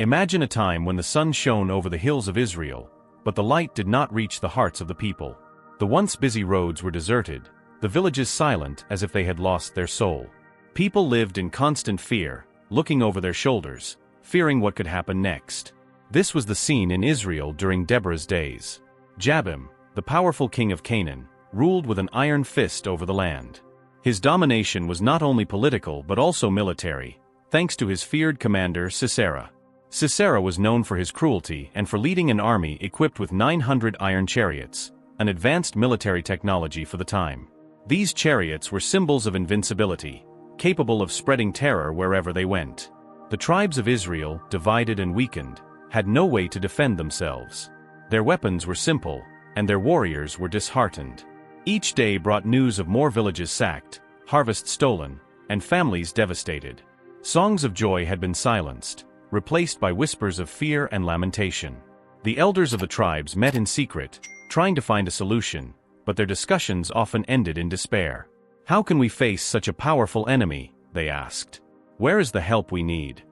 Imagine a time when the sun shone over the hills of Israel, but the light did not reach the hearts of the people. The once busy roads were deserted, the villages silent as if they had lost their soul. People lived in constant fear, looking over their shoulders, fearing what could happen next. This was the scene in Israel during Deborah's days. Jabin, the powerful king of Canaan, ruled with an iron fist over the land. His domination was not only political but also military, thanks to his feared commander Sisera. Sisera was known for his cruelty and for leading an army equipped with 900 iron chariots, an advanced military technology for the time. These chariots were symbols of invincibility, capable of spreading terror wherever they went. The tribes of Israel, divided and weakened, had no way to defend themselves. Their weapons were simple, and their warriors were disheartened. Each day brought news of more villages sacked, harvests stolen, and families devastated. Songs of joy had been silenced, replaced by whispers of fear and lamentation. The elders of the tribes met in secret, trying to find a solution, but their discussions often ended in despair. "How can we face such a powerful enemy?" they asked. "Where is the help we need?"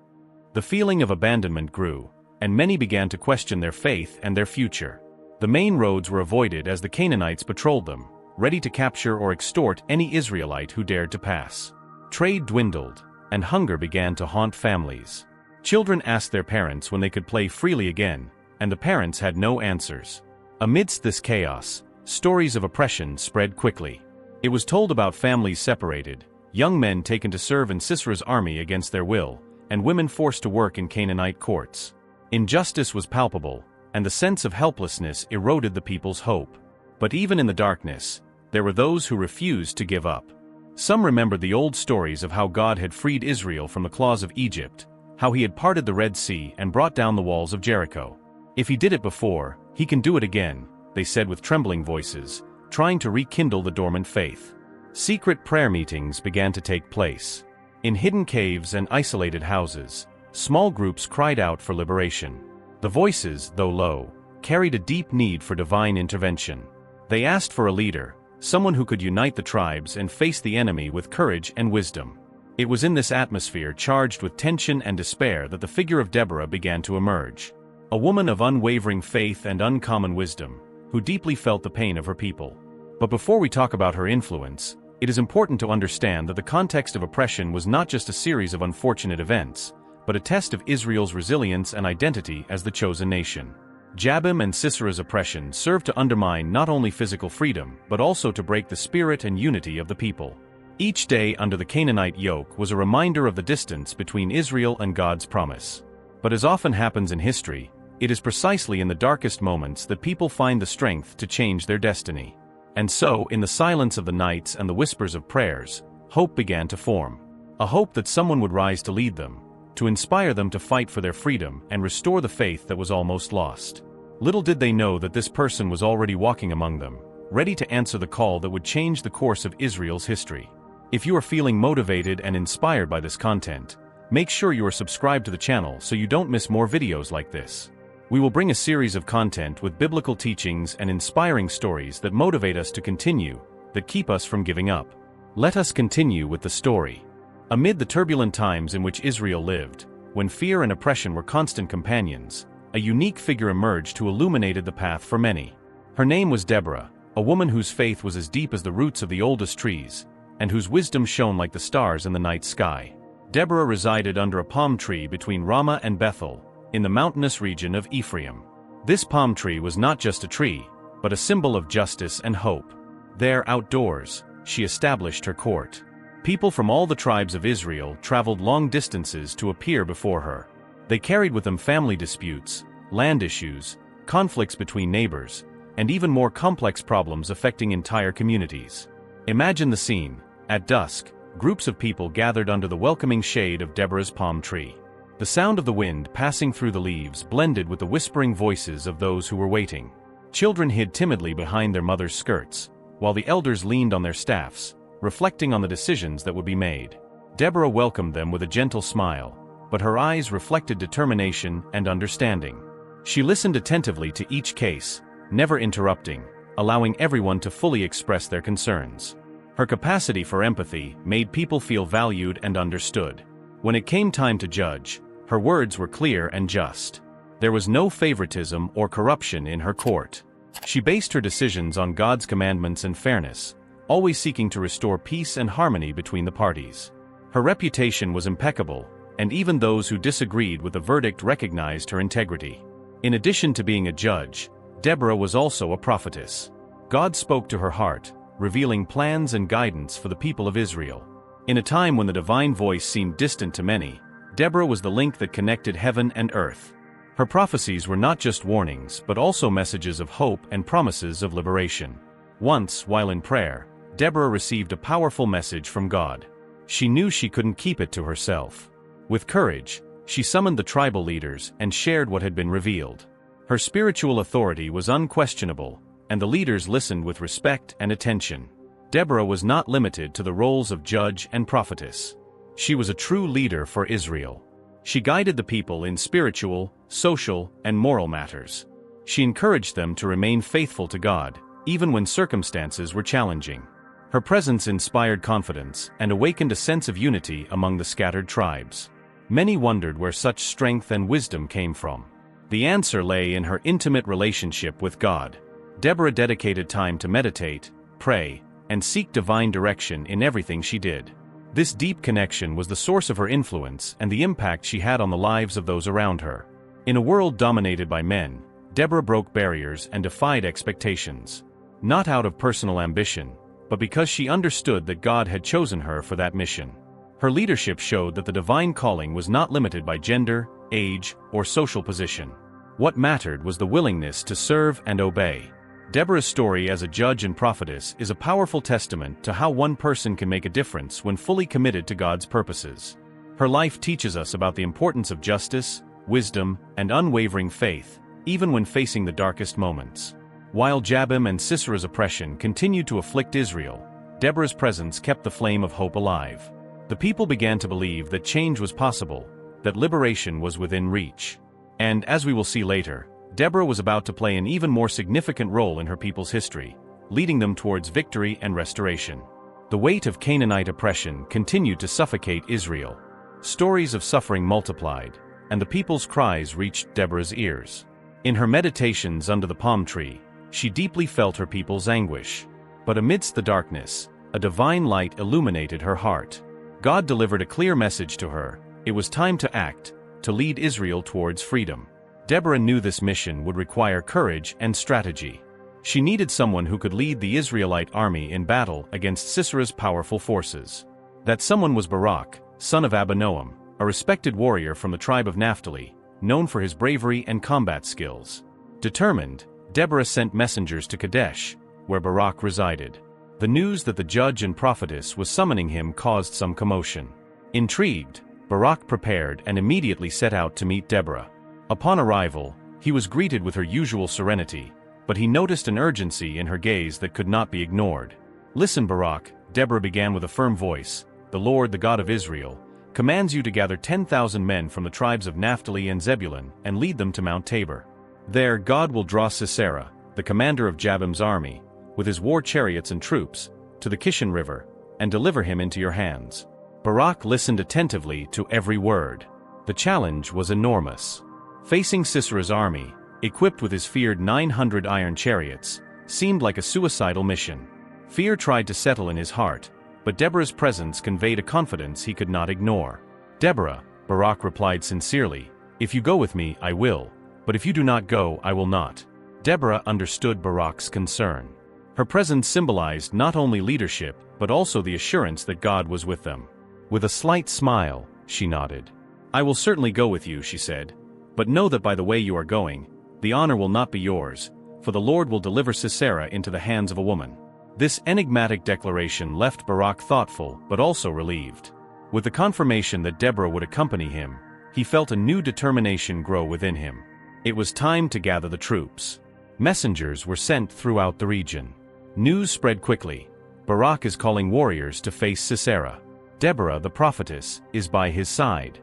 The feeling of abandonment grew, and many began to question their faith and their future. The main roads were avoided as the Canaanites patrolled them, ready to capture or extort any Israelite who dared to pass. Trade dwindled, and hunger began to haunt families. Children asked their parents when they could play freely again, and the parents had no answers. Amidst this chaos, stories of oppression spread quickly. It was told about families separated, young men taken to serve in Sisera's army against their will, and women forced to work in Canaanite courts. Injustice was palpable, and the sense of helplessness eroded the people's hope. But even in the darkness, there were those who refused to give up. Some remembered the old stories of how God had freed Israel from the claws of Egypt, how he had parted the Red Sea and brought down the walls of Jericho. "If he did it before, he can do it again," they said with trembling voices, trying to rekindle the dormant faith. Secret prayer meetings began to take place. In hidden caves and isolated houses, small groups cried out for liberation. The voices, though low, carried a deep need for divine intervention. They asked for a leader, someone who could unite the tribes and face the enemy with courage and wisdom. It was in this atmosphere charged with tension and despair that the figure of Deborah began to emerge. A woman of unwavering faith and uncommon wisdom, who deeply felt the pain of her people. But before we talk about her influence, it is important to understand that the context of oppression was not just a series of unfortunate events, but a test of Israel's resilience and identity as the chosen nation. Jabin and Sisera's oppression served to undermine not only physical freedom but also to break the spirit and unity of the people. Each day under the Canaanite yoke was a reminder of the distance between Israel and God's promise. But as often happens in history, it is precisely in the darkest moments that people find the strength to change their destiny. And so, in the silence of the nights and the whispers of prayers, hope began to form. A hope that someone would rise to lead them, to inspire them to fight for their freedom and restore the faith that was almost lost. Little did they know that this person was already walking among them, ready to answer the call that would change the course of Israel's history. If you are feeling motivated and inspired by this content, make sure you are subscribed to the channel so you don't miss more videos like this. We will bring a series of content with biblical teachings and inspiring stories that motivate us to continue, that keep us from giving up. Let us continue with the story. Amid the turbulent times in which Israel lived, when fear and oppression were constant companions, a unique figure emerged who illuminated the path for many. Her name was Deborah, a woman whose faith was as deep as the roots of the oldest trees, and whose wisdom shone like the stars in the night sky. Deborah resided under a palm tree between Ramah and Bethel, in the mountainous region of Ephraim. This palm tree was not just a tree, but a symbol of justice and hope. There, outdoors, she established her court. People from all the tribes of Israel traveled long distances to appear before her. They carried with them family disputes, land issues, conflicts between neighbors, and even more complex problems affecting entire communities. Imagine the scene. At dusk, groups of people gathered under the welcoming shade of Deborah's palm tree. The sound of the wind passing through the leaves blended with the whispering voices of those who were waiting. Children hid timidly behind their mothers' skirts, while the elders leaned on their staffs, reflecting on the decisions that would be made. Deborah welcomed them with a gentle smile, but her eyes reflected determination and understanding. She listened attentively to each case, never interrupting, allowing everyone to fully express their concerns. Her capacity for empathy made people feel valued and understood. When it came time to judge, Her words were clear and just. There was no favoritism or corruption in her court. She based her decisions on God's commandments and fairness, always seeking to restore peace and harmony between the parties. Her reputation was impeccable, and even those who disagreed with the verdict recognized her integrity. In addition to being a judge, Deborah was also a prophetess. God spoke to her heart, revealing plans and guidance for the people of Israel. In a time when the divine voice seemed distant to many, Deborah was the link that connected heaven and earth. Her prophecies were not just warnings but also messages of hope and promises of liberation. Once, while in prayer, Deborah received a powerful message from God. She knew she couldn't keep it to herself. With courage, she summoned the tribal leaders and shared what had been revealed. Her spiritual authority was unquestionable, and the leaders listened with respect and attention. Deborah was not limited to the roles of judge and prophetess. She was a true leader for Israel. She guided the people in spiritual, social, and moral matters. She encouraged them to remain faithful to God, even when circumstances were challenging. Her presence inspired confidence and awakened a sense of unity among the scattered tribes. Many wondered where such strength and wisdom came from. The answer lay in her intimate relationship with God. Deborah dedicated time to meditate, pray, and seek divine direction in everything she did. This deep connection was the source of her influence and the impact she had on the lives of those around her. In a world dominated by men, Deborah broke barriers and defied expectations. Not out of personal ambition, but because she understood that God had chosen her for that mission. Her leadership showed that the divine calling was not limited by gender, age, or social position. What mattered was the willingness to serve and obey. Deborah's story as a judge and prophetess is a powerful testament to how one person can make a difference when fully committed to God's purposes. Her life teaches us about the importance of justice, wisdom, and unwavering faith, even when facing the darkest moments. While Jabin and Sisera's oppression continued to afflict Israel, Deborah's presence kept the flame of hope alive. The people began to believe that change was possible, that liberation was within reach. And, as we will see later, Deborah was about to play an even more significant role in her people's history, leading them towards victory and restoration. The weight of Canaanite oppression continued to suffocate Israel. Stories of suffering multiplied, and the people's cries reached Deborah's ears. In her meditations under the palm tree, she deeply felt her people's anguish. But amidst the darkness, a divine light illuminated her heart. God delivered a clear message to her: it was time to act, to lead Israel towards freedom. Deborah knew this mission would require courage and strategy. She needed someone who could lead the Israelite army in battle against Sisera's powerful forces. That someone was Barak, son of Abinoam, a respected warrior from the tribe of Naphtali, known for his bravery and combat skills. Determined, Deborah sent messengers to Kadesh, where Barak resided. The news that the judge and prophetess was summoning him caused some commotion. Intrigued, Barak prepared and immediately set out to meet Deborah. Upon arrival, he was greeted with her usual serenity, but he noticed an urgency in her gaze that could not be ignored. "Listen, Barak," Deborah began with a firm voice, "the Lord, the God of Israel, commands you to gather 10,000 men from the tribes of Naphtali and Zebulun and lead them to Mount Tabor. There God will draw Sisera, the commander of Jabin's army, with his war chariots and troops, to the Kishon River, and deliver him into your hands." Barak listened attentively to every word. The challenge was enormous. Facing Sisera's army, equipped with his feared 900 iron chariots, seemed like a suicidal mission. Fear tried to settle in his heart, but Deborah's presence conveyed a confidence he could not ignore. "Deborah," Barak replied sincerely, "if you go with me, I will, but if you do not go, I will not." Deborah understood Barak's concern. Her presence symbolized not only leadership, but also the assurance that God was with them. With a slight smile, she nodded. "I will certainly go with you," she said, "but know that by the way you are going, the honor will not be yours, for the Lord will deliver Sisera into the hands of a woman." This enigmatic declaration left Barak thoughtful but also relieved. With the confirmation that Deborah would accompany him, he felt a new determination grow within him. It was time to gather the troops. Messengers were sent throughout the region. News spread quickly. Barak is calling warriors to face Sisera. Deborah, the prophetess, is by his side.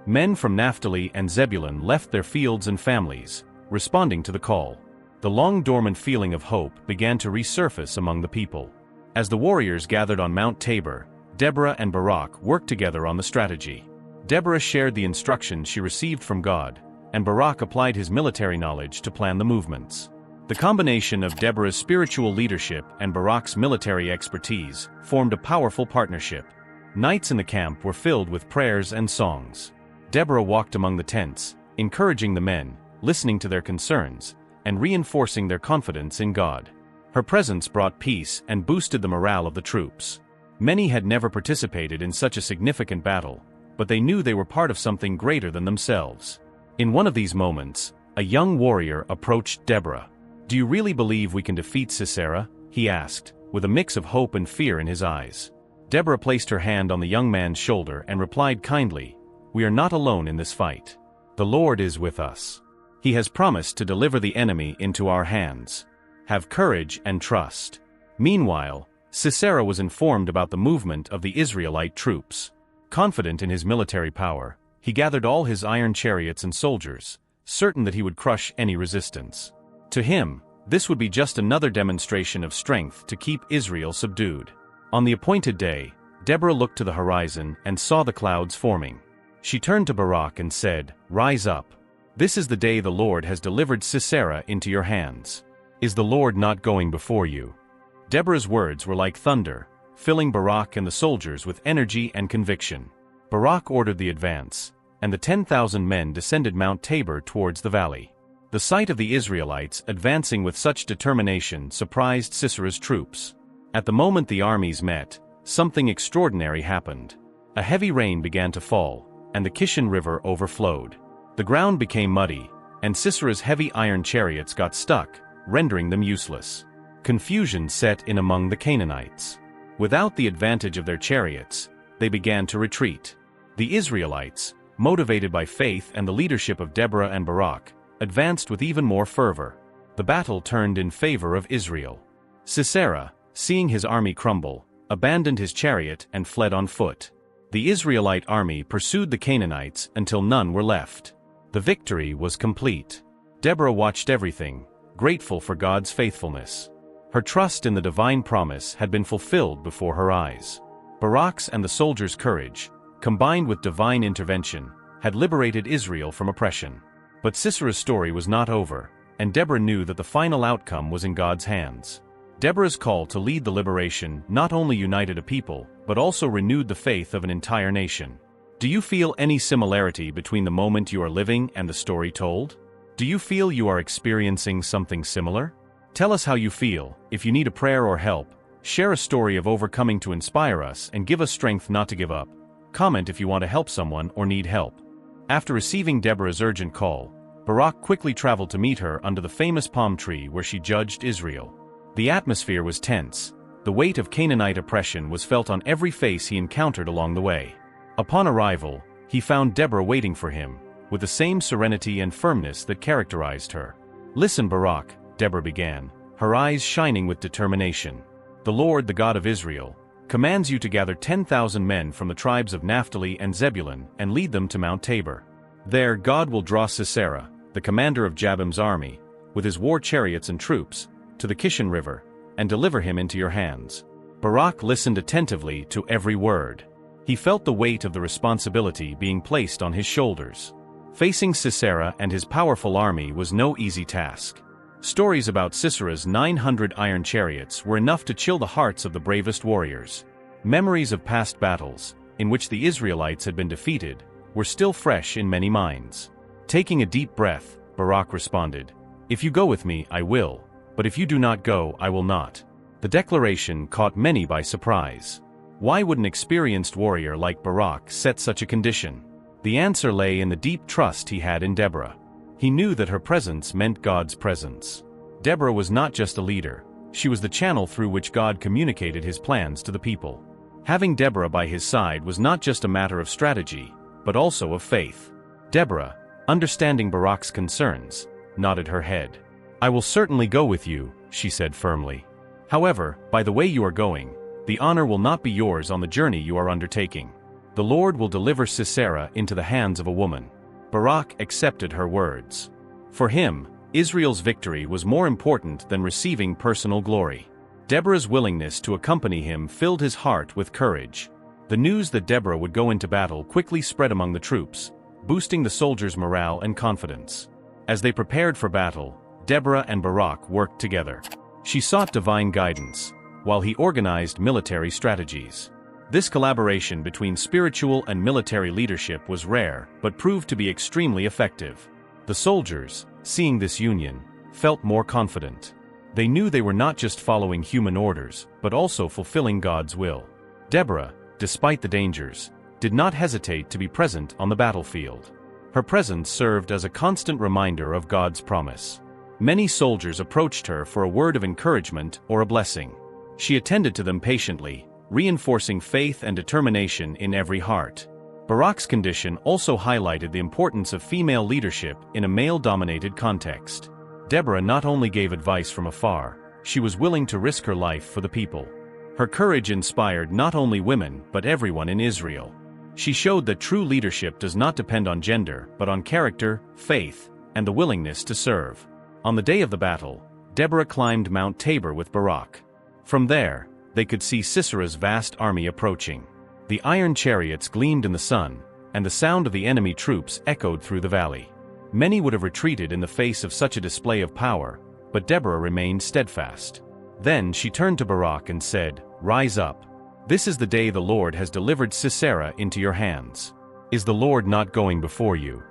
Men from Naphtali and Zebulun left their fields and families, responding to the call. The long-dormant feeling of hope began to resurface among the people. As the warriors gathered on Mount Tabor, Deborah and Barak worked together on the strategy. Deborah shared the instructions she received from God, and Barak applied his military knowledge to plan the movements. The combination of Deborah's spiritual leadership and Barak's military expertise formed a powerful partnership. Nights in the camp were filled with prayers and songs. Deborah walked among the tents, encouraging the men, listening to their concerns, and reinforcing their confidence in God. Her presence brought peace and boosted the morale of the troops. Many had never participated in such a significant battle, but they knew they were part of something greater than themselves. In one of these moments, a young warrior approached Deborah. "Do you really believe we can defeat Sisera?" he asked, with a mix of hope and fear in his eyes. Deborah placed her hand on the young man's shoulder and replied kindly, "We are not alone in this fight. The Lord is with us. He has promised to deliver the enemy into our hands. Have courage and trust." Meanwhile, Sisera was informed about the movement of the Israelite troops. Confident in his military power, he gathered all his iron chariots and soldiers, certain that he would crush any resistance. To him, this would be just another demonstration of strength to keep Israel subdued. On the appointed day, Deborah looked to the horizon and saw the clouds forming. She turned to Barak and said, "Rise up. This is the day the Lord has delivered Sisera into your hands. Is the Lord not going before you?" Deborah's words were like thunder, filling Barak and the soldiers with energy and conviction. Barak ordered the advance, and the 10,000 men descended Mount Tabor towards the valley. The sight of the Israelites advancing with such determination surprised Sisera's troops. At the moment the armies met, something extraordinary happened. A heavy rain began to fall, and the Kishon River overflowed. The ground became muddy, and Sisera's heavy iron chariots got stuck, rendering them useless. Confusion set in among the Canaanites. Without the advantage of their chariots, they began to retreat. The Israelites, motivated by faith and the leadership of Deborah and Barak, advanced with even more fervor. The battle turned in favor of Israel. Sisera, seeing his army crumble, abandoned his chariot and fled on foot. The Israelite army pursued the Canaanites until none were left. The victory was complete. Deborah watched everything, grateful for God's faithfulness. Her trust in the divine promise had been fulfilled before her eyes. Barak's and the soldiers' courage, combined with divine intervention, had liberated Israel from oppression. But Sisera's story was not over, and Deborah knew that the final outcome was in God's hands. Deborah's call to lead the liberation not only united a people, but also renewed the faith of an entire nation. Do you feel any similarity between the moment you are living and the story told? Do you feel you are experiencing something similar? Tell us how you feel. If you need a prayer or help, share a story of overcoming to inspire us and give us strength not to give up. Comment if you want to help someone or need help. After receiving Deborah's urgent call, Barak quickly traveled to meet her under the famous palm tree where she judged Israel. The atmosphere was tense. The weight of Canaanite oppression was felt on every face he encountered along the way. Upon arrival, he found Deborah waiting for him, with the same serenity and firmness that characterized her. "Listen, Barak," Deborah began, her eyes shining with determination. "The Lord, the God of Israel, commands you to gather 10,000 men from the tribes of Naphtali and Zebulun and lead them to Mount Tabor. There God will draw Sisera, the commander of Jabin's army, with his war chariots and troops, to the Kishon River, and deliver him into your hands." Barak listened attentively to every word. He felt the weight of the responsibility being placed on his shoulders. Facing Sisera and his powerful army was no easy task. Stories about Sisera's 900 iron chariots were enough to chill the hearts of the bravest warriors. Memories of past battles, in which the Israelites had been defeated, were still fresh in many minds. Taking a deep breath, Barak responded, "If you go with me, I will, but if you do not go, I will not." The declaration caught many by surprise. Why would an experienced warrior like Barak set such a condition? The answer lay in the deep trust he had in Deborah. He knew that her presence meant God's presence. Deborah was not just a leader, she was the channel through which God communicated his plans to the people. Having Deborah by his side was not just a matter of strategy, but also of faith. Deborah, understanding Barak's concerns, nodded her head. "I will certainly go with you," she said firmly. "However, by the way you are going, the honor will not be yours on the journey you are undertaking. The Lord will deliver Sisera into the hands of a woman." Barak accepted her words. For him, Israel's victory was more important than receiving personal glory. Deborah's willingness to accompany him filled his heart with courage. The news that Deborah would go into battle quickly spread among the troops, boosting the soldiers' morale and confidence. As they prepared for battle, Deborah and Barak worked together. She sought divine guidance, while he organized military strategies. This collaboration between spiritual and military leadership was rare, but proved to be extremely effective. The soldiers, seeing this union, felt more confident. They knew they were not just following human orders, but also fulfilling God's will. Deborah, despite the dangers, did not hesitate to be present on the battlefield. Her presence served as a constant reminder of God's promise. Many soldiers approached her for a word of encouragement or a blessing. She attended to them patiently, reinforcing faith and determination in every heart. Barak's condition also highlighted the importance of female leadership in a male-dominated context. Deborah not only gave advice from afar, she was willing to risk her life for the people. Her courage inspired not only women but everyone in Israel. She showed that true leadership does not depend on gender, but on character, faith, and the willingness to serve. On the day of the battle, Deborah climbed Mount Tabor with Barak. From there, they could see Sisera's vast army approaching. The iron chariots gleamed in the sun, and the sound of the enemy troops echoed through the valley. Many would have retreated in the face of such a display of power, but Deborah remained steadfast. Then she turned to Barak and said, "Rise up. This is the day the Lord has delivered Sisera into your hands. Is the Lord not going before you?"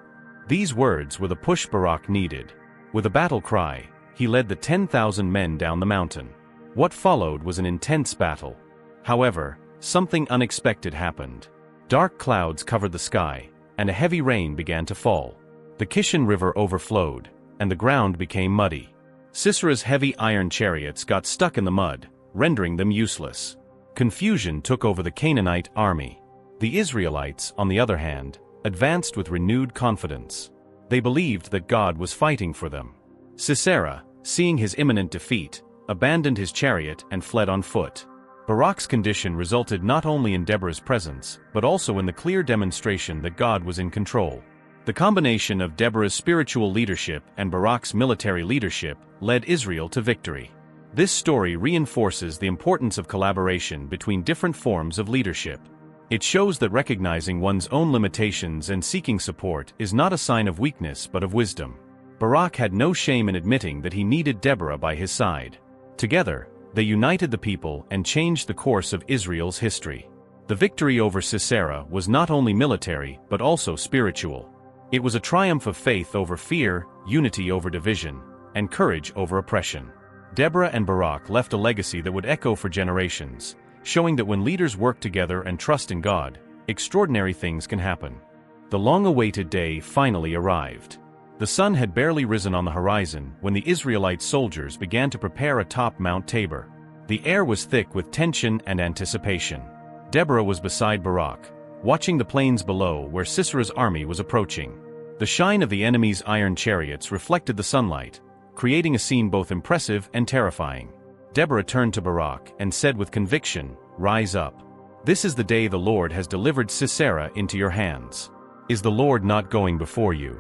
These words were the push Barak needed. With a battle cry, he led the 10,000 men down the mountain. What followed was an intense battle. However, something unexpected happened. Dark clouds covered the sky, and a heavy rain began to fall. The Kishon River overflowed, and the ground became muddy. Sisera's heavy iron chariots got stuck in the mud, rendering them useless. Confusion took over the Canaanite army. The Israelites, on the other hand, advanced with renewed confidence. They believed that God was fighting for them. Sisera, seeing his imminent defeat, abandoned his chariot and fled on foot. Barak's condition resulted not only in Deborah's presence, but also in the clear demonstration that God was in control. The combination of Deborah's spiritual leadership and Barak's military leadership led Israel to victory. This story reinforces the importance of collaboration between different forms of leadership. It shows that recognizing one's own limitations and seeking support is not a sign of weakness but of wisdom. Barak had no shame in admitting that he needed Deborah by his side. Together, they united the people and changed the course of Israel's history. The victory over Sisera was not only military but also spiritual. It was a triumph of faith over fear, unity over division, and courage over oppression. Deborah and Barak left a legacy that would echo for generations, showing that when leaders work together and trust in God, extraordinary things can happen. The long-awaited day finally arrived. The sun had barely risen on the horizon when the Israelite soldiers began to prepare atop Mount Tabor. The air was thick with tension and anticipation. Deborah was beside Barak, watching the plains below where Sisera's army was approaching. The shine of the enemy's iron chariots reflected the sunlight, creating a scene both impressive and terrifying. Deborah turned to Barak and said with conviction, "Rise up. This is the day the Lord has delivered Sisera into your hands. Is the Lord not going before you?"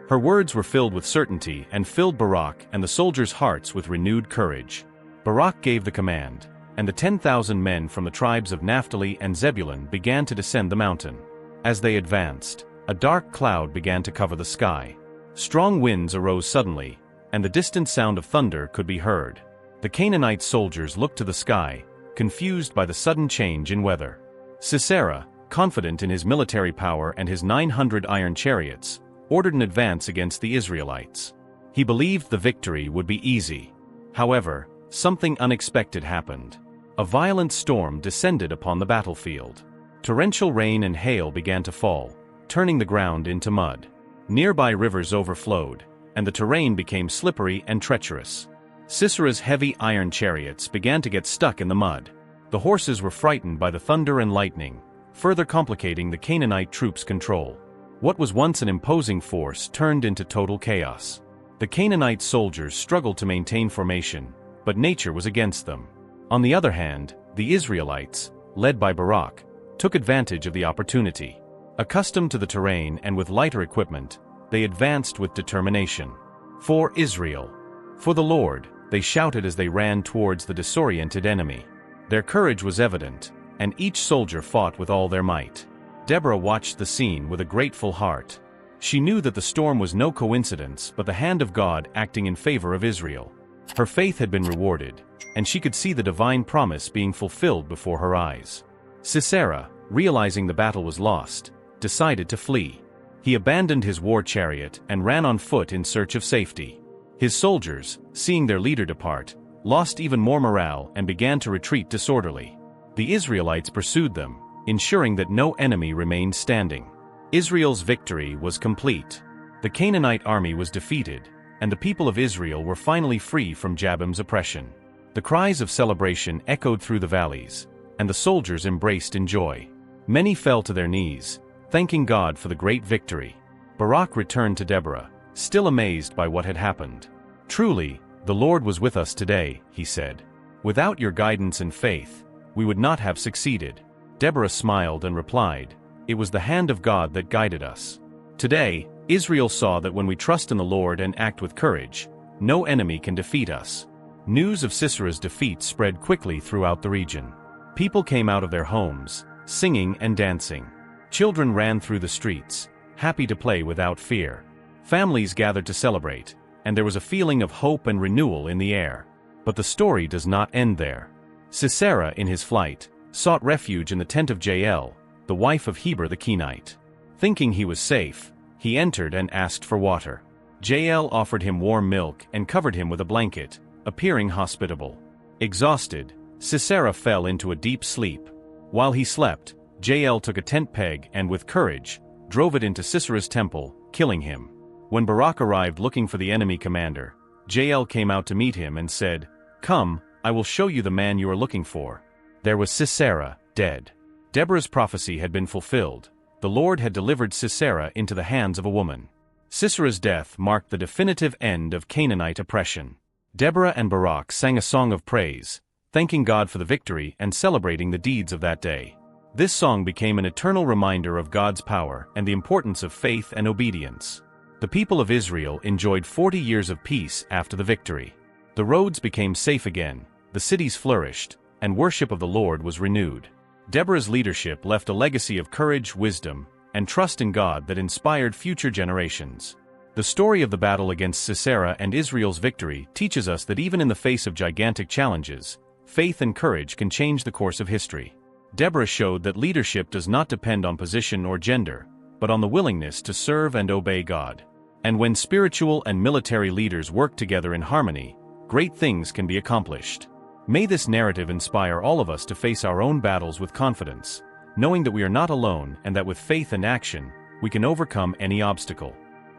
Her words were filled with certainty and filled Barak and the soldiers' hearts with renewed courage. Barak gave the command, and the 10,000 men from the tribes of Naphtali and Zebulun began to descend the mountain. As they advanced, a dark cloud began to cover the sky. Strong winds arose suddenly, and the distant sound of thunder could be heard. The Canaanite soldiers looked to the sky, confused by the sudden change in weather. Sisera, confident in his military power and his 900 iron chariots, ordered an advance against the Israelites. He believed the victory would be easy. However, something unexpected happened. A violent storm descended upon the battlefield. Torrential rain and hail began to fall, turning the ground into mud. Nearby rivers overflowed, and the terrain became slippery and treacherous. Sisera's heavy iron chariots began to get stuck in the mud. The horses were frightened by the thunder and lightning, further complicating the Canaanite troops' control. What was once an imposing force turned into total chaos. The Canaanite soldiers struggled to maintain formation, but nature was against them. On the other hand, the Israelites, led by Barak, took advantage of the opportunity. Accustomed to the terrain and with lighter equipment, they advanced with determination. "For Israel! For the Lord!" they shouted as they ran towards the disoriented enemy. Their courage was evident, and each soldier fought with all their might. Deborah watched the scene with a grateful heart. She knew that the storm was no coincidence but the hand of God acting in favor of Israel. Her faith had been rewarded, and she could see the divine promise being fulfilled before her eyes. Sisera, realizing the battle was lost, decided to flee. He abandoned his war chariot and ran on foot in search of safety. His soldiers, seeing their leader depart, lost even more morale and began to retreat disorderly. The Israelites pursued them, ensuring that no enemy remained standing. Israel's victory was complete. The Canaanite army was defeated, and the people of Israel were finally free from Jabin's oppression. The cries of celebration echoed through the valleys, and the soldiers embraced in joy. Many fell to their knees, thanking God for the great victory. Barak returned to Deborah, still amazed by what had happened. "Truly, the Lord was with us today," he said. "Without your guidance and faith, we would not have succeeded." Deborah smiled and replied, "It was the hand of God that guided us." Today, Israel saw that when we trust in the Lord and act with courage, no enemy can defeat us. News of Sisera's defeat spread quickly throughout the region. People came out of their homes, singing and dancing. Children ran through the streets, happy to play without fear. Families gathered to celebrate, and there was a feeling of hope and renewal in the air. But the story does not end there. Sisera, in his flight, sought refuge in the tent of Jael, the wife of Heber the Kenite. Thinking he was safe, he entered and asked for water. Jael offered him warm milk and covered him with a blanket, appearing hospitable. Exhausted, Sisera fell into a deep sleep. While he slept, Jael took a tent peg and with courage, drove it into Sisera's temple, killing him. When Barak arrived looking for the enemy commander, Jael came out to meet him and said, "Come, I will show you the man you are looking for." There was Sisera, dead. Deborah's prophecy had been fulfilled. The Lord had delivered Sisera into the hands of a woman. Sisera's death marked the definitive end of Canaanite oppression. Deborah and Barak sang a song of praise, thanking God for the victory and celebrating the deeds of that day. This song became an eternal reminder of God's power and the importance of faith and obedience. The people of Israel enjoyed 40 years of peace after the victory. The roads became safe again, the cities flourished, and worship of the Lord was renewed. Deborah's leadership left a legacy of courage, wisdom, and trust in God that inspired future generations. The story of the battle against Sisera and Israel's victory teaches us that even in the face of gigantic challenges, faith and courage can change the course of history. Deborah showed that leadership does not depend on position or gender, but on the willingness to serve and obey God. And when spiritual and military leaders work together in harmony, great things can be accomplished. May this narrative inspire all of us to face our own battles with confidence, knowing that we are not alone and that with faith and action, we can overcome any obstacle.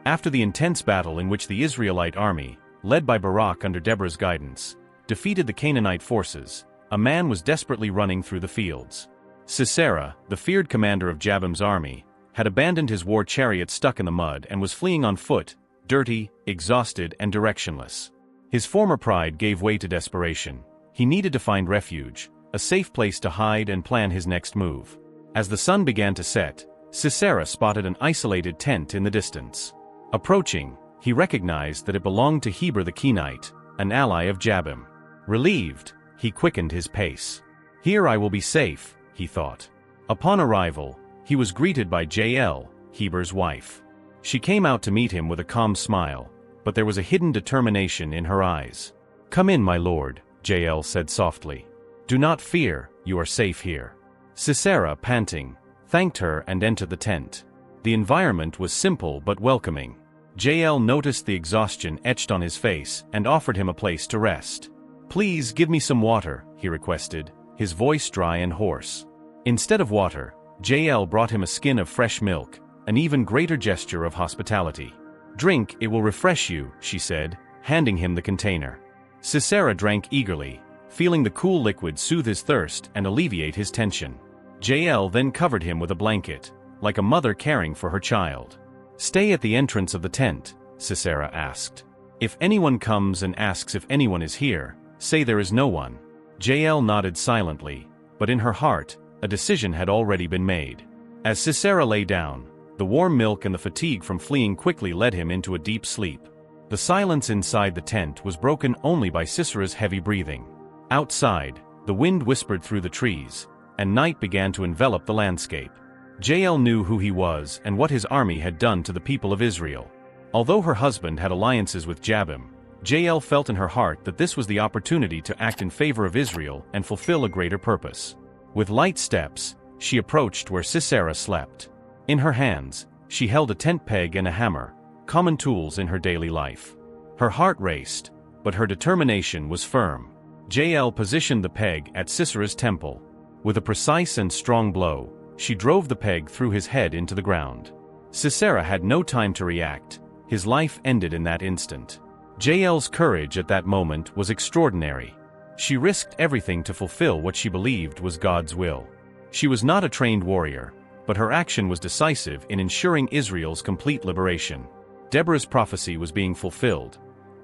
After the intense battle in which the Israelite army, led by Barak under Deborah's guidance, defeated the Canaanite forces, a man was desperately running through the fields. Sisera, the feared commander of Jabin's army, had abandoned his war chariot stuck in the mud and was fleeing on foot, dirty, exhausted, and directionless. His former pride gave way to desperation. He needed to find refuge, a safe place to hide and plan his next move. As the sun began to set, Sisera spotted an isolated tent in the distance. Approaching, he recognized that it belonged to Heber the Kenite, an ally of Jabin. Relieved, he quickened his pace. "Here I will be safe," he thought. Upon arrival, he was greeted by Jael, Heber's wife. She came out to meet him with a calm smile, but there was a hidden determination in her eyes. "Come in, my lord," Jael said softly. "Do not fear, you are safe here." Sisera, panting, thanked her and entered the tent. The environment was simple but welcoming. Jael noticed the exhaustion etched on his face and offered him a place to rest. "Please give me some water," he requested, his voice dry and hoarse. Instead of water, Jael brought him a skin of fresh milk, an even greater gesture of hospitality. "Drink, it will refresh you," she said, handing him the container. Sisera drank eagerly, feeling the cool liquid soothe his thirst and alleviate his tension. Jael then covered him with a blanket, like a mother caring for her child. "Stay at the entrance of the tent," Sisera asked. "If anyone comes and asks if anyone is here, say there is no one." Jael nodded silently, but in her heart, a decision had already been made. As Sisera lay down, the warm milk and the fatigue from fleeing quickly led him into a deep sleep. The silence inside the tent was broken only by Sisera's heavy breathing. Outside, the wind whispered through the trees, and night began to envelop the landscape. Jael knew who he was and what his army had done to the people of Israel. Although her husband had alliances with Jabin, Jael felt in her heart that this was the opportunity to act in favor of Israel and fulfill a greater purpose. With light steps, she approached where Sisera slept. In her hands, she held a tent peg and a hammer, common tools in her daily life. Her heart raced, but her determination was firm. Jael positioned the peg at Sisera's temple. With a precise and strong blow, she drove the peg through his head into the ground. Sisera had no time to react. His life ended in that instant. Jael's courage at that moment was extraordinary. She risked everything to fulfill what she believed was God's will. She was not a trained warrior, but her action was decisive in ensuring Israel's complete liberation. Deborah's prophecy was being fulfilled.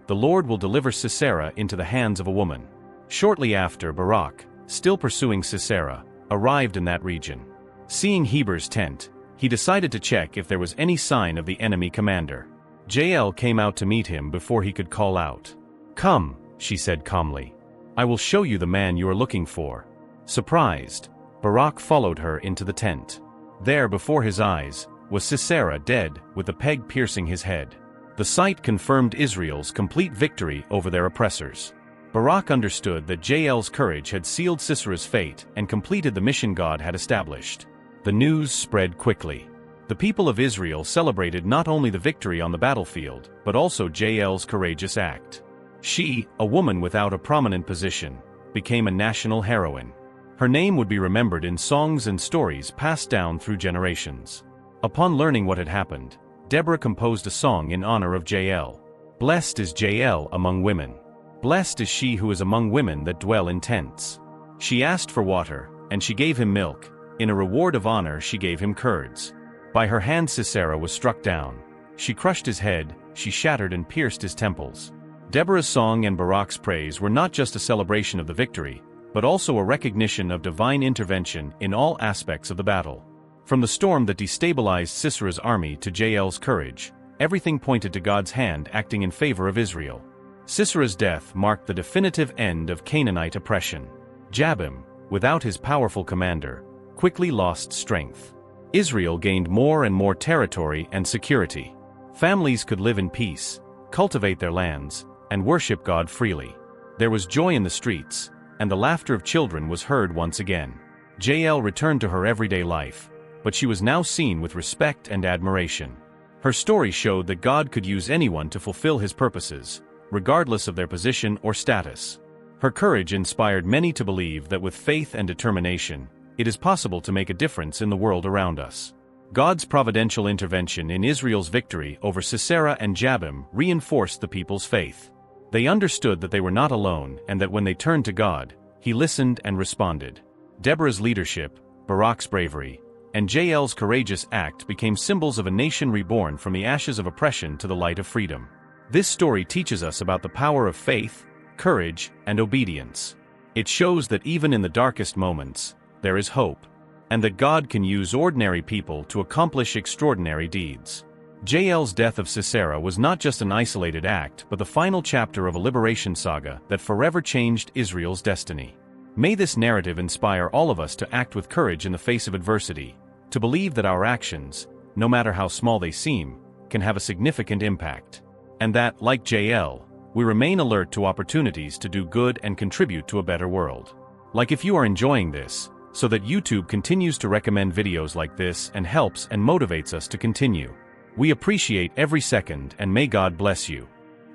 The Lord will deliver Sisera into the hands of a woman. Shortly after, Barak, still pursuing Sisera, arrived in that region. Seeing Heber's tent, he decided to check if there was any sign of the enemy commander. Jael came out to meet him before he could call out. "Come," she said calmly. "I will show you the man you are looking for." Surprised, Barak followed her into the tent. There before his eyes was Sisera dead, with the peg piercing his head. The sight confirmed Israel's complete victory over their oppressors. Barak understood that Jael's courage had sealed Sisera's fate and completed the mission God had established. The news spread quickly. The people of Israel celebrated not only the victory on the battlefield, but also Jael's courageous act. She, a woman without a prominent position, became a national heroine. Her name would be remembered in songs and stories passed down through generations. Upon learning what had happened, Deborah composed a song in honor of Jael. "Blessed is Jael among women. Blessed is she who is among women that dwell in tents." She asked for water, and she gave him milk. In a reward of honor she gave him curds. By her hand Sisera was struck down. She crushed his head, she shattered and pierced his temples. Deborah's song and Barak's praise were not just a celebration of the victory, but also a recognition of divine intervention in all aspects of the battle. From the storm that destabilized Sisera's army to Jael's courage, everything pointed to God's hand acting in favor of Israel. Sisera's death marked the definitive end of Canaanite oppression. Jabin, without his powerful commander, quickly lost strength. Israel gained more and more territory and security. Families could live in peace, cultivate their lands, and worship God freely. There was joy in the streets, and the laughter of children was heard once again. Jael returned to her everyday life, but she was now seen with respect and admiration. Her story showed that God could use anyone to fulfill his purposes, regardless of their position or status. Her courage inspired many to believe that with faith and determination, it is possible to make a difference in the world around us. God's providential intervention in Israel's victory over Sisera and Jabin reinforced the people's faith. They understood that they were not alone and that when they turned to God, he listened and responded. Deborah's leadership, Barak's bravery, and Jael's courageous act became symbols of a nation reborn from the ashes of oppression to the light of freedom. This story teaches us about the power of faith, courage, and obedience. It shows that even in the darkest moments, there is hope, and that God can use ordinary people to accomplish extraordinary deeds. Jael's death of Sisera was not just an isolated act but the final chapter of a liberation saga that forever changed Israel's destiny. May this narrative inspire all of us to act with courage in the face of adversity, to believe that our actions, no matter how small they seem, can have a significant impact, and that, like Jael, we remain alert to opportunities to do good and contribute to a better world. Like if you are enjoying this, so that YouTube continues to recommend videos like this and helps and motivates us to continue. We appreciate every second and may God bless you.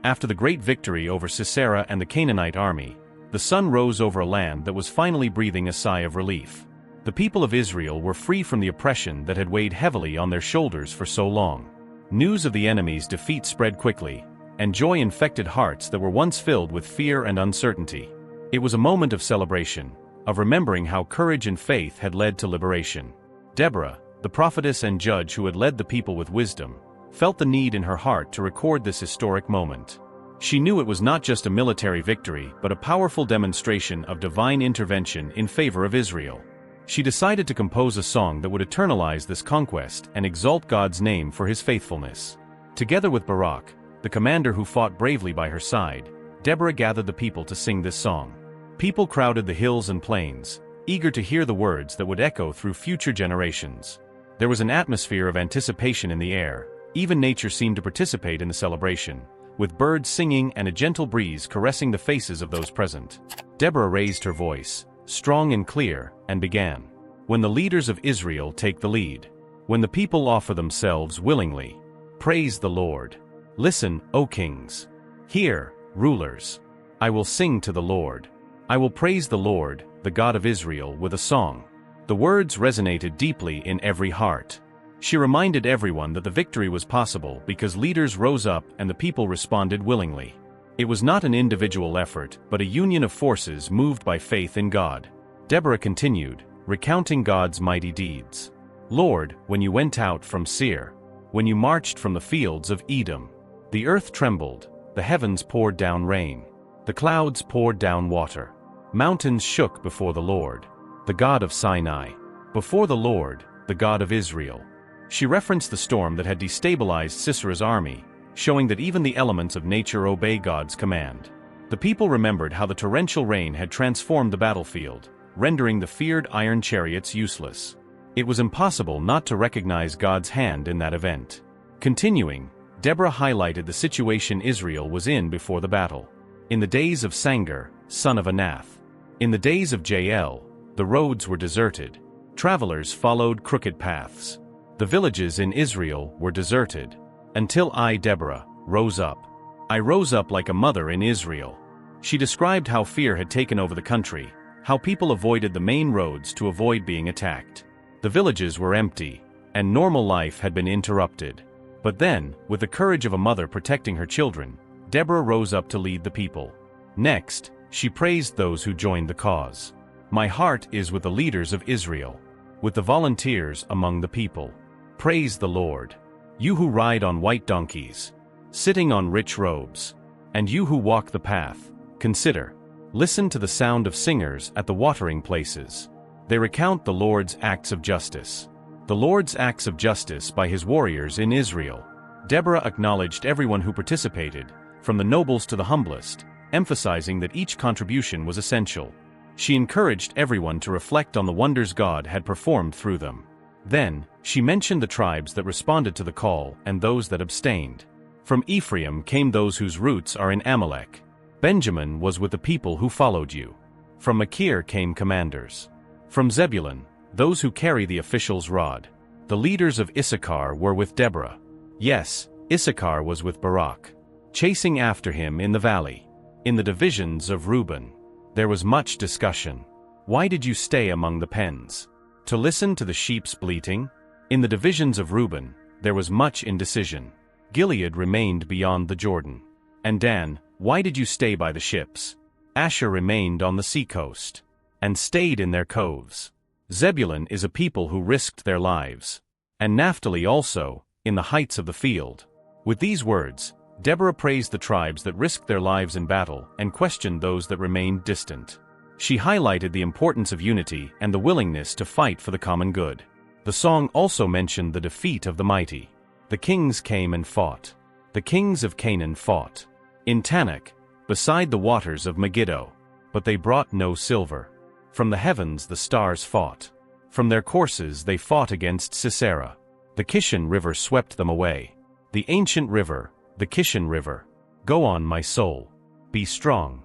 After the great victory over Sisera and the Canaanite army, the sun rose over a land that was finally breathing a sigh of relief. The people of Israel were free from the oppression that had weighed heavily on their shoulders for so long. News of the enemy's defeat spread quickly, and joy infected hearts that were once filled with fear and uncertainty. It was a moment of celebration, of remembering how courage and faith had led to liberation. Deborah, the prophetess and judge who had led the people with wisdom, felt the need in her heart to record this historic moment. She knew it was not just a military victory but a powerful demonstration of divine intervention in favor of Israel. She decided to compose a song that would eternalize this conquest and exalt God's name for his faithfulness. Together with Barak, the commander who fought bravely by her side, Deborah gathered the people to sing this song. People crowded the hills and plains, eager to hear the words that would echo through future generations. There was an atmosphere of anticipation in the air. Even nature seemed to participate in the celebration, with birds singing and a gentle breeze caressing the faces of those present. Deborah raised her voice, strong and clear, and began. When the leaders of Israel take the lead, when the people offer themselves willingly, praise the Lord. Listen, O kings. Hear, rulers. I will sing to the Lord. I will praise the Lord, the God of Israel, with a song. The words resonated deeply in every heart. She reminded everyone that the victory was possible because leaders rose up and the people responded willingly. It was not an individual effort, but a union of forces moved by faith in God. Deborah continued, recounting God's mighty deeds. Lord, when you went out from Seir, when you marched from the fields of Edom, the earth trembled, the heavens poured down rain, the clouds poured down water. Mountains shook before the Lord, the God of Sinai, before the Lord, the God of Israel. She referenced the storm that had destabilized Sisera's army, showing that even the elements of nature obey God's command. The people remembered how the torrential rain had transformed the battlefield, rendering the feared iron chariots useless. It was impossible not to recognize God's hand in that event. Continuing, Deborah highlighted the situation Israel was in before the battle. In the days of Sangar, son of Anath, in the days of Jael, the roads were deserted. Travelers followed crooked paths. The villages in Israel were deserted. Until I, Deborah, rose up. I rose up like a mother in Israel. She described how fear had taken over the country, how people avoided the main roads to avoid being attacked. The villages were empty, and normal life had been interrupted. But then, with the courage of a mother protecting her children, Deborah rose up to lead the people. Next, she praised those who joined the cause. My heart is with the leaders of Israel, with the volunteers among the people. Praise the Lord. You who ride on white donkeys, sitting on rich robes, and you who walk the path, consider. Listen to the sound of singers at the watering places. They recount the Lord's acts of justice. The Lord's acts of justice by his warriors in Israel. Deborah acknowledged everyone who participated, from the nobles to the humblest, emphasizing that each contribution was essential. She encouraged everyone to reflect on the wonders God had performed through them. Then, she mentioned the tribes that responded to the call and those that abstained. From Ephraim came those whose roots are in Amalek. Benjamin was with the people who followed you. From Machir came commanders. From Zebulun, those who carry the official's rod. The leaders of Issachar were with Deborah. Yes, Issachar was with Barak, chasing after him in the valley. In the divisions of Reuben, there was much discussion. Why did you stay among the pens? To listen to the sheep's bleating? In the divisions of Reuben, there was much indecision. Gilead remained beyond the Jordan. And Dan, why did you stay by the ships? Asher remained on the seacoast, and stayed in their coves. Zebulun is a people who risked their lives. And Naphtali also, in the heights of the field. With these words, Deborah praised the tribes that risked their lives in battle and questioned those that remained distant. She highlighted the importance of unity and the willingness to fight for the common good. The song also mentioned the defeat of the mighty. The kings came and fought. The kings of Canaan fought. In Tanakh, beside the waters of Megiddo. But they brought no silver. From the heavens the stars fought. From their courses they fought against Sisera. The Kishon River swept them away. The ancient river, the Kishon River. Go on, my soul. Be strong.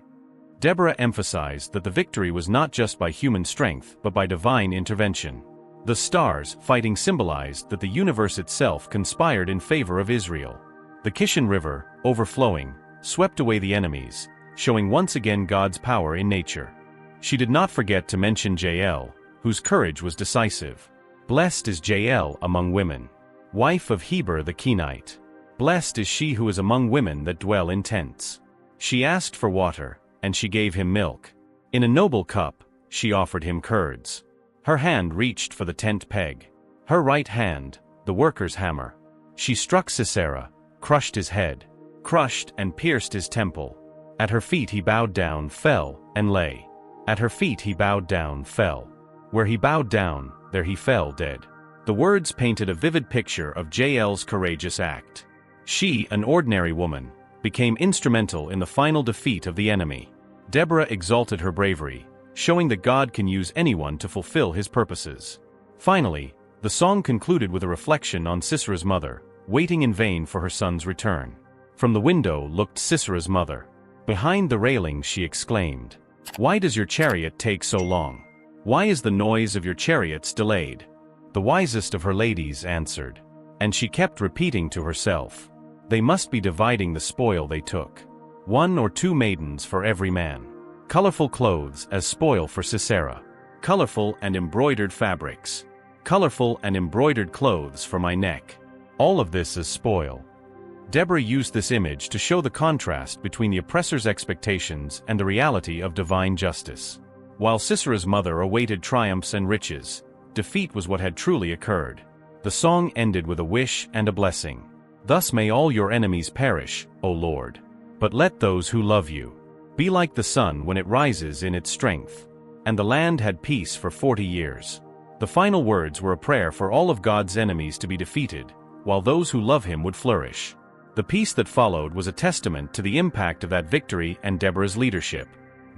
Deborah emphasized that the victory was not just by human strength but by divine intervention. The stars fighting symbolized that the universe itself conspired in favor of Israel. The Kishon River, overflowing, swept away the enemies, showing once again God's power in nature. She did not forget to mention Jael, whose courage was decisive. Blessed is Jael among women, wife of Heber the Kenite. Blessed is she who is among women that dwell in tents. She asked for water, and she gave him milk. In a noble cup, she offered him curds. Her hand reached for the tent peg. Her right hand, the worker's hammer. She struck Sisera, crushed his head, crushed and pierced his temple. At her feet he bowed down, fell, and lay. At her feet he bowed down, fell. Where he bowed down, there he fell dead. The words painted a vivid picture of Jael's courageous act. She, an ordinary woman, became instrumental in the final defeat of the enemy. Deborah exalted her bravery, showing that God can use anyone to fulfill his purposes. Finally, the song concluded with a reflection on Sisera's mother, waiting in vain for her son's return. From the window looked Sisera's mother. Behind the railing she exclaimed, "Why does your chariot take so long? Why is the noise of your chariots delayed?" The wisest of her ladies answered, and she kept repeating to herself, "They must be dividing the spoil they took. 1 or 2 maidens for every man. Colorful clothes as spoil for Sisera. Colorful and embroidered fabrics. Colorful and embroidered clothes for my neck. All of this as spoil." Deborah used this image to show the contrast between the oppressor's expectations and the reality of divine justice. While Sisera's mother awaited triumphs and riches, defeat was what had truly occurred. The song ended with a wish and a blessing. "Thus may all your enemies perish, O Lord. But let those who love you be like the sun when it rises in its strength." And the land had peace for 40 years. The final words were a prayer for all of God's enemies to be defeated, while those who love him would flourish. The peace that followed was a testament to the impact of that victory and Deborah's leadership.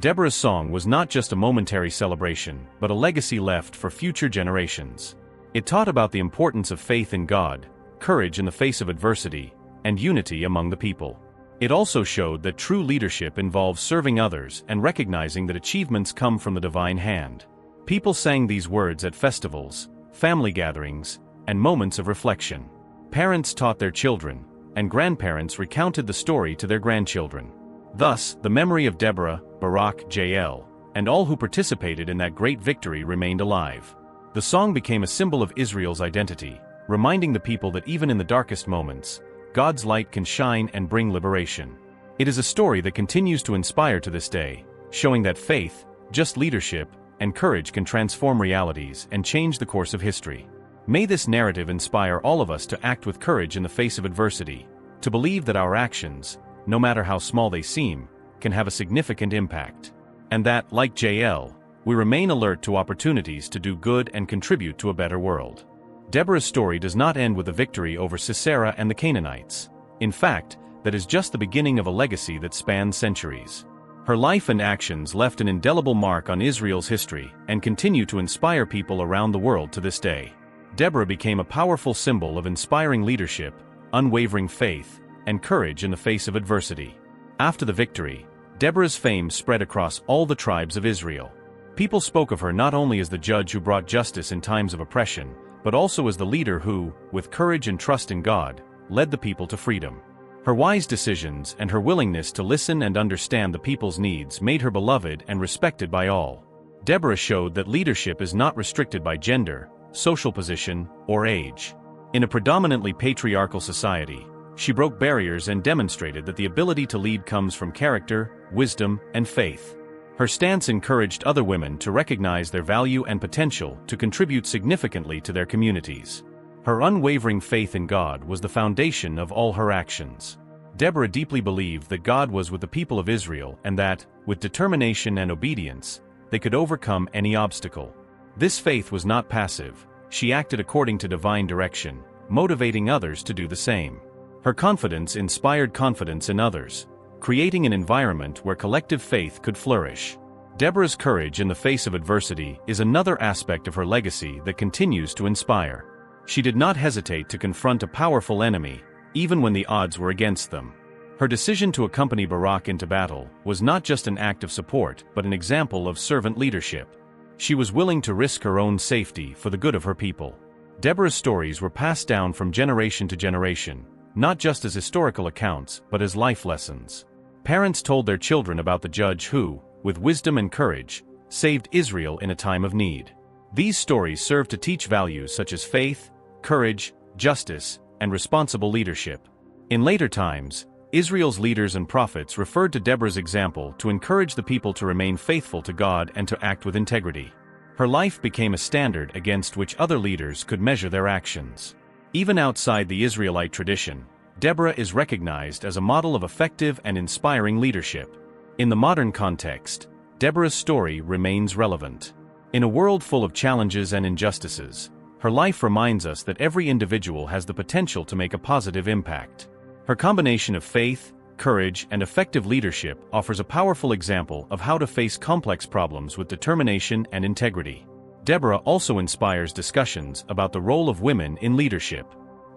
Deborah's song was not just a momentary celebration, but a legacy left for future generations. It taught about the importance of faith in God, courage in the face of adversity, and unity among the people. It also showed that true leadership involves serving others and recognizing that achievements come from the divine hand. People sang these words at festivals, family gatherings, and moments of reflection. Parents taught their children, and grandparents recounted the story to their grandchildren. Thus, the memory of Deborah, Barak, Jael, and all who participated in that great victory remained alive. The song became a symbol of Israel's identity, reminding the people that even in the darkest moments, God's light can shine and bring liberation. It is a story that continues to inspire to this day, showing that faith, just leadership, and courage can transform realities and change the course of history. May this narrative inspire all of us to act with courage in the face of adversity, to believe that our actions, no matter how small they seem, can have a significant impact. And that, like Jael, we remain alert to opportunities to do good and contribute to a better world. Deborah's story does not end with a victory over Sisera and the Canaanites. In fact, that is just the beginning of a legacy that spans centuries. Her life and actions left an indelible mark on Israel's history and continue to inspire people around the world to this day. Deborah became a powerful symbol of inspiring leadership, unwavering faith, and courage in the face of adversity. After the victory, Deborah's fame spread across all the tribes of Israel. People spoke of her not only as the judge who brought justice in times of oppression, but also as the leader who, with courage and trust in God, led the people to freedom. Her wise decisions and her willingness to listen and understand the people's needs made her beloved and respected by all. Deborah showed that leadership is not restricted by gender, social position, or age. In a predominantly patriarchal society, she broke barriers and demonstrated that the ability to lead comes from character, wisdom, and faith. Her stance encouraged other women to recognize their value and potential to contribute significantly to their communities. Her unwavering faith in God was the foundation of all her actions. Deborah deeply believed that God was with the people of Israel and that, with determination and obedience, they could overcome any obstacle. This faith was not passive. She acted according to divine direction, motivating others to do the same. Her confidence inspired confidence in others, creating an environment where collective faith could flourish. Deborah's courage in the face of adversity is another aspect of her legacy that continues to inspire. She did not hesitate to confront a powerful enemy, even when the odds were against them. Her decision to accompany Barak into battle was not just an act of support but an example of servant leadership. She was willing to risk her own safety for the good of her people. Deborah's stories were passed down from generation to generation, not just as historical accounts but as life lessons. Parents told their children about the judge who, with wisdom and courage, saved Israel in a time of need. These stories serve to teach values such as faith, courage, justice, and responsible leadership. In later times, Israel's leaders and prophets referred to Deborah's example to encourage the people to remain faithful to God and to act with integrity. Her life became a standard against which other leaders could measure their actions. Even outside the Israelite tradition, Deborah is recognized as a model of effective and inspiring leadership. In the modern context, Deborah's story remains relevant. In a world full of challenges and injustices, her life reminds us that every individual has the potential to make a positive impact. Her combination of faith, courage, and effective leadership offers a powerful example of how to face complex problems with determination and integrity. Deborah also inspires discussions about the role of women in leadership.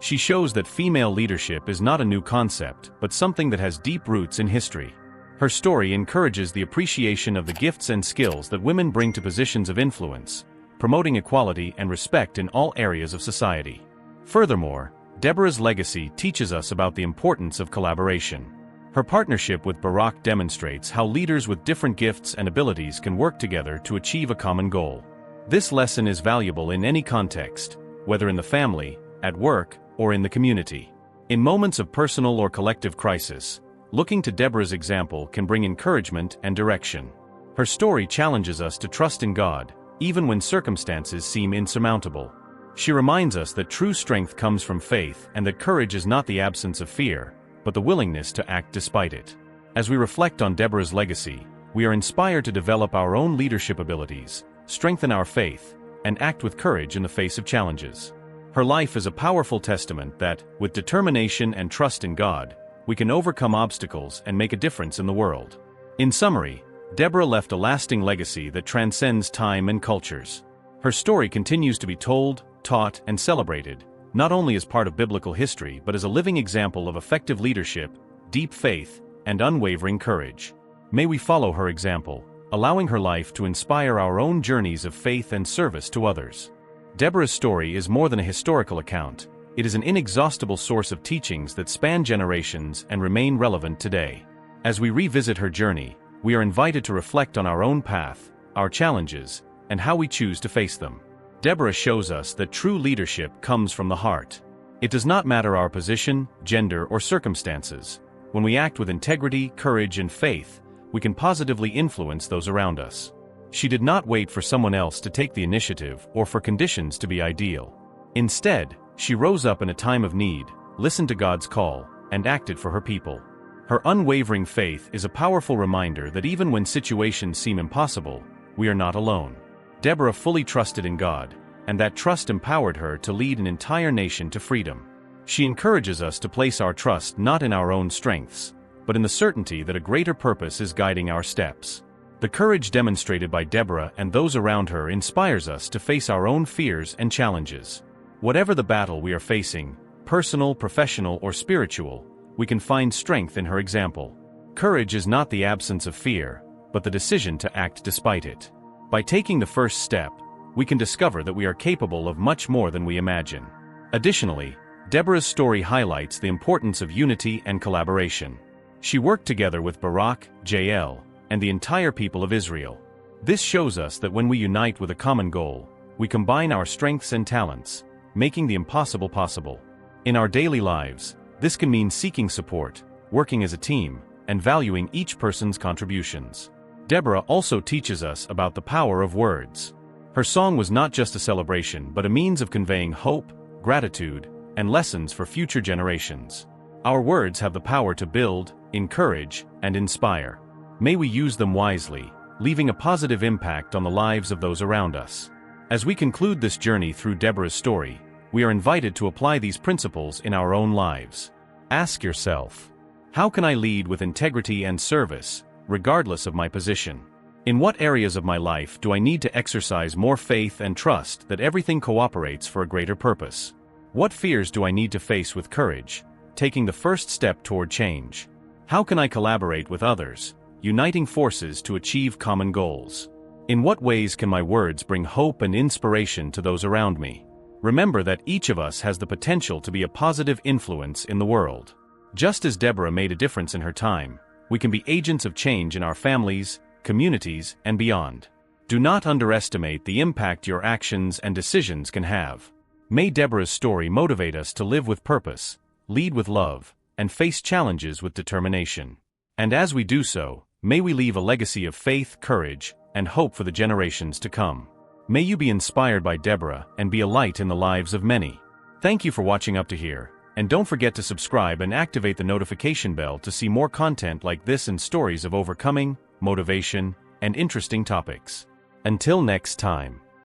She shows that female leadership is not a new concept, but something that has deep roots in history. Her story encourages the appreciation of the gifts and skills that women bring to positions of influence, promoting equality and respect in all areas of society. Furthermore, Deborah's legacy teaches us about the importance of collaboration. Her partnership with Barak demonstrates how leaders with different gifts and abilities can work together to achieve a common goal. This lesson is valuable in any context, whether in the family, at work, or in the community. In moments of personal or collective crisis, looking to Deborah's example can bring encouragement and direction. Her story challenges us to trust in God, even when circumstances seem insurmountable. She reminds us that true strength comes from faith and that courage is not the absence of fear, but the willingness to act despite it. As we reflect on Deborah's legacy, we are inspired to develop our own leadership abilities, strengthen our faith, and act with courage in the face of challenges. Her life is a powerful testament that, with determination and trust in God, we can overcome obstacles and make a difference in the world. In summary, Deborah left a lasting legacy that transcends time and cultures. Her story continues to be told, taught, and celebrated, not only as part of biblical history but as a living example of effective leadership, deep faith, and unwavering courage. May we follow her example, allowing her life to inspire our own journeys of faith and service to others. Deborah's story is more than a historical account. It is an inexhaustible source of teachings that span generations and remain relevant today. As we revisit her journey, we are invited to reflect on our own path, our challenges, and how we choose to face them. Deborah shows us that true leadership comes from the heart. It does not matter our position, gender, or circumstances. When we act with integrity, courage, and faith, we can positively influence those around us. She did not wait for someone else to take the initiative or for conditions to be ideal. Instead, she rose up in a time of need, listened to God's call, and acted for her people. Her unwavering faith is a powerful reminder that even when situations seem impossible, we are not alone. Deborah fully trusted in God, and that trust empowered her to lead an entire nation to freedom. She encourages us to place our trust not in our own strengths, but in the certainty that a greater purpose is guiding our steps. The courage demonstrated by Deborah and those around her inspires us to face our own fears and challenges. Whatever the battle we are facing, personal, professional, or spiritual, we can find strength in her example. Courage is not the absence of fear, but the decision to act despite it. By taking the first step, we can discover that we are capable of much more than we imagine. Additionally, Deborah's story highlights the importance of unity and collaboration. She worked together with Barak, Jael, and the entire people of Israel. This shows us that when we unite with a common goal, we combine our strengths and talents, making the impossible possible. In our daily lives, this can mean seeking support, working as a team, and valuing each person's contributions. Deborah also teaches us about the power of words. Her song was not just a celebration but a means of conveying hope, gratitude, and lessons for future generations. Our words have the power to build, encourage, and inspire. May we use them wisely, leaving a positive impact on the lives of those around us. As we conclude this journey through Deborah's story, we are invited to apply these principles in our own lives. Ask yourself, how can I lead with integrity and service, regardless of my position? In what areas of my life do I need to exercise more faith and trust that everything cooperates for a greater purpose? What fears do I need to face with courage, taking the first step toward change? How can I collaborate with others, uniting forces to achieve common goals? In what ways can my words bring hope and inspiration to those around me? Remember that each of us has the potential to be a positive influence in the world. Just as Deborah made a difference in her time, we can be agents of change in our families, communities, and beyond. Do not underestimate the impact your actions and decisions can have. May Deborah's story motivate us to live with purpose, lead with love, and face challenges with determination. And as we do so, may we leave a legacy of faith, courage, and hope for the generations to come. May you be inspired by Deborah and be a light in the lives of many. Thank you for watching up to here, and don't forget to subscribe and activate the notification bell to see more content like this and stories of overcoming, motivation, and interesting topics. Until next time.